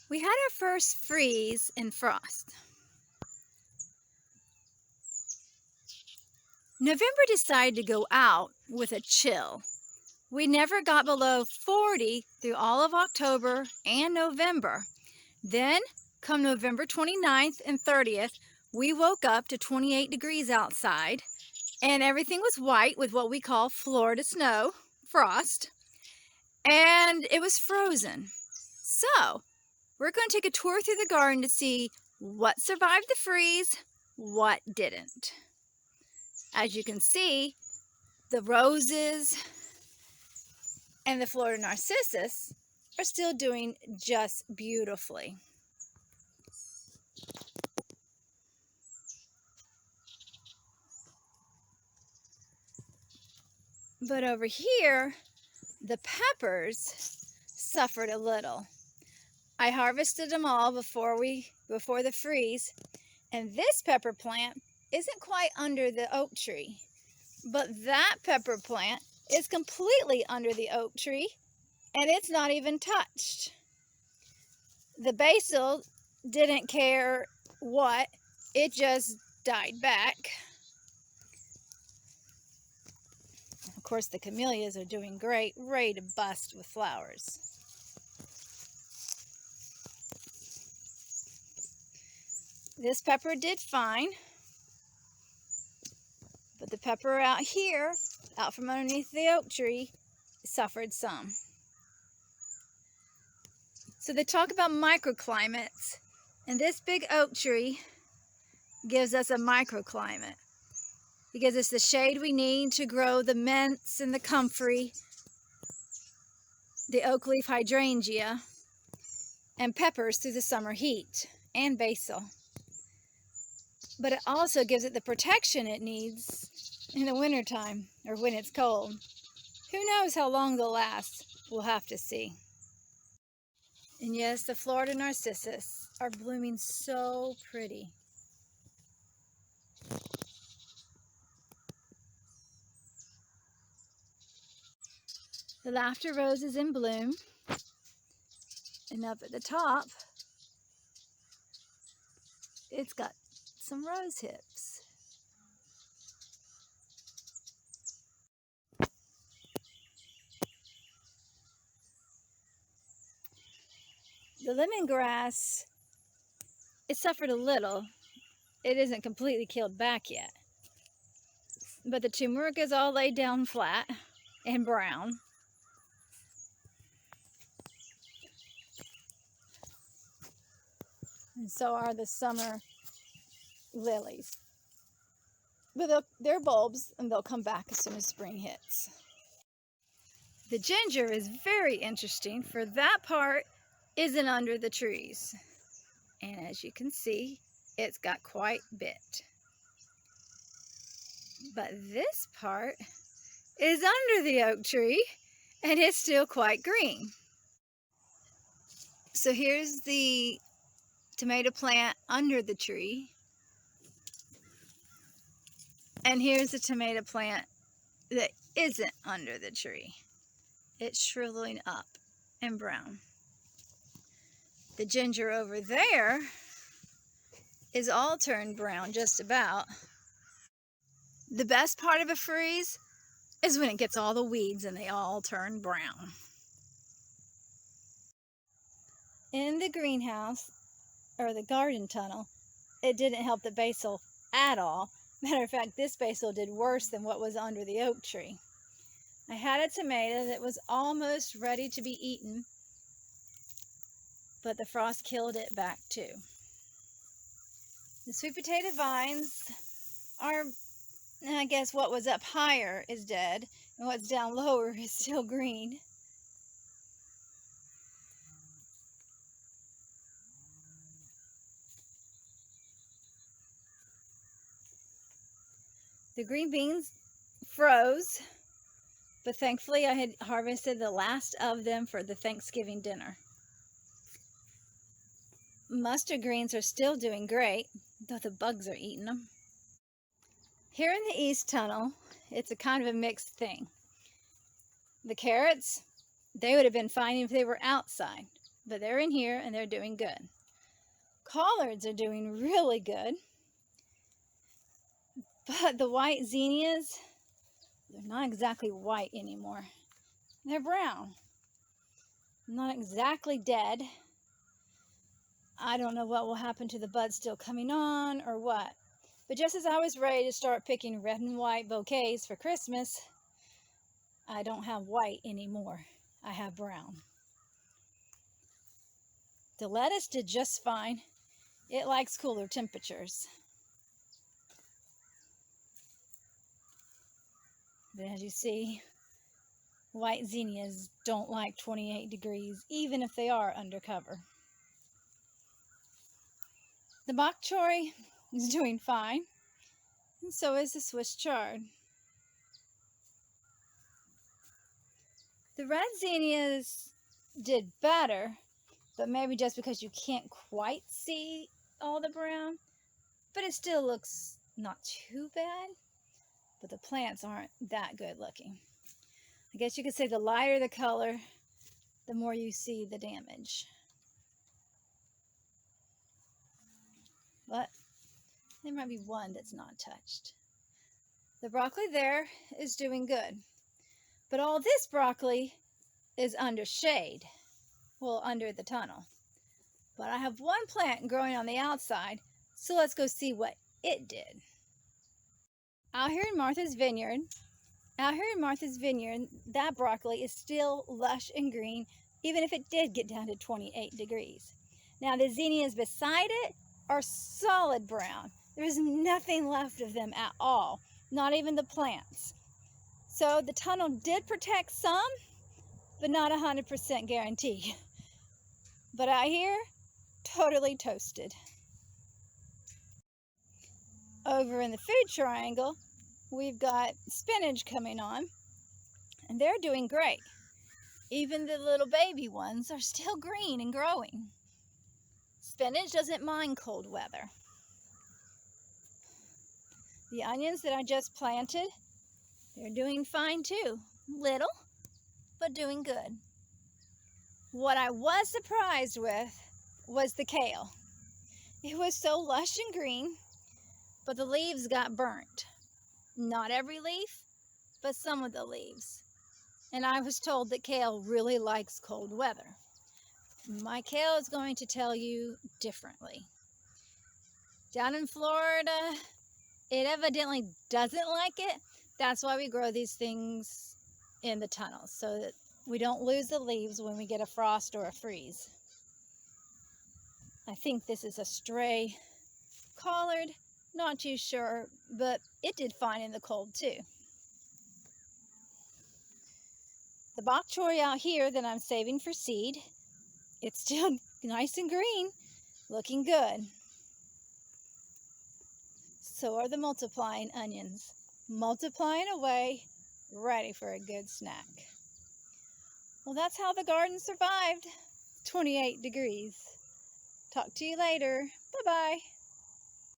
We had our first freeze and frost. November decided to go out with a chill. We never got below 40 through all of October and November. Then, come November 29th and 30th, we woke up to 28 degrees outside, and everything was white with what we call Florida snow, frost, and it was frozen. So, we're going to take a tour through the garden to see what survived the freeze, what didn't. As you can see, the roses and the Florida narcissus are still doing just beautifully. But over here, the peppers suffered a little. I harvested them all before the freeze, and this pepper plant isn't quite under the oak tree, but that pepper plant is completely under the oak tree, and it's not even touched. The basil didn't care what, it just died back. Of course, the camellias are doing great, ready to bust with flowers. This pepper did fine, but the pepper out here, out from underneath the oak tree, suffered some. So they talk about microclimates, and this big oak tree gives us a microclimate. It gives us the shade we need to grow the mints and the comfrey, the oak leaf hydrangea, and peppers through the summer heat, and basil. But it also gives it the protection it needs in the wintertime, or when it's cold. Who knows how long they'll last? We'll have to see. And yes, the Florida narcissus are blooming so pretty. The laughter rose is in bloom, and up at the top, it's got some rose hips. The lemongrass, it suffered a little. It isn't completely killed back yet. But the turmeric is all laid down flat and brown. And so are the summer lilies. But they're bulbs, and they'll come back as soon as spring hits. The ginger is very interesting, for that part isn't under the trees. And as you can see, it's got quite a bit. But this part is under the oak tree, and it's still quite green. So here's the tomato plant under the tree. And here's the tomato plant that isn't under the tree. It's shriveling up and brown. The ginger over there is all turned brown, just about. The best part of a freeze is when it gets all the weeds and they all turn brown. In the greenhouse, or the garden tunnel, it didn't help the basil at all. Matter of fact, this basil did worse than what was under the oak tree. I had a tomato that was almost ready to be eaten, but the frost killed it back too. The sweet potato vines are, I guess what was up higher is dead, and what's down lower is still green. The green beans froze, but thankfully I had harvested the last of them for the Thanksgiving dinner. Mustard greens are still doing great, though the bugs are eating them. Here in the east tunnel, it's a kind of a mixed thing. The carrots, they would have been fine if they were outside, but they're in here and they're doing good. Collards are doing really good, but the white zinnias, they're not exactly white anymore. They're brown. Not exactly dead. I don't know what will happen to the buds still coming on or what. But just as I was ready to start picking red and white bouquets for Christmas, I don't have white anymore. I have brown. The lettuce did just fine. It likes cooler temperatures. But as you see, white zinnias don't like 28 degrees, even if they are undercover. The bok choy is doing fine, and so is the Swiss chard. The red zinnias did better, but maybe just because you can't quite see all the brown, but it still looks not too bad, but the plants aren't that good looking. I guess you could say the lighter the color, the more you see the damage. But there might be one that's not touched. The broccoli there is doing good, but all this broccoli is under shade, well, under the tunnel. But I have one plant growing on the outside, so let's go see what it did. Out here in Martha's Vineyard, that broccoli is still lush and green, even if it did get down to 28 degrees. Now the zinnias beside it are solid brown. There's nothing left of them at all, not even the plants. So the tunnel did protect some, but not 100% guarantee. But out here, totally toasted. Over in the food triangle, we've got spinach coming on, and they're doing great. Even the little baby ones are still green and growing. Spinach doesn't mind cold weather. The onions that I just planted, they're doing fine too. Little, but doing good. What I was surprised with was the kale. It was so lush and green, but the leaves got burnt. Not every leaf, but some of the leaves. And I was told that kale really likes cold weather. My kale is going to tell you differently. Down in Florida, it evidently doesn't like it. That's why we grow these things in the tunnels, so that we don't lose the leaves when we get a frost or a freeze. I think this is a stray collard, not too sure, but it did fine in the cold too. The bok choy out here that I'm saving for seed, it's still nice and green, looking good. So are the multiplying onions, multiplying away, ready for a good snack. Well, that's how the garden survived 28 degrees. Talk to you later. Bye-bye.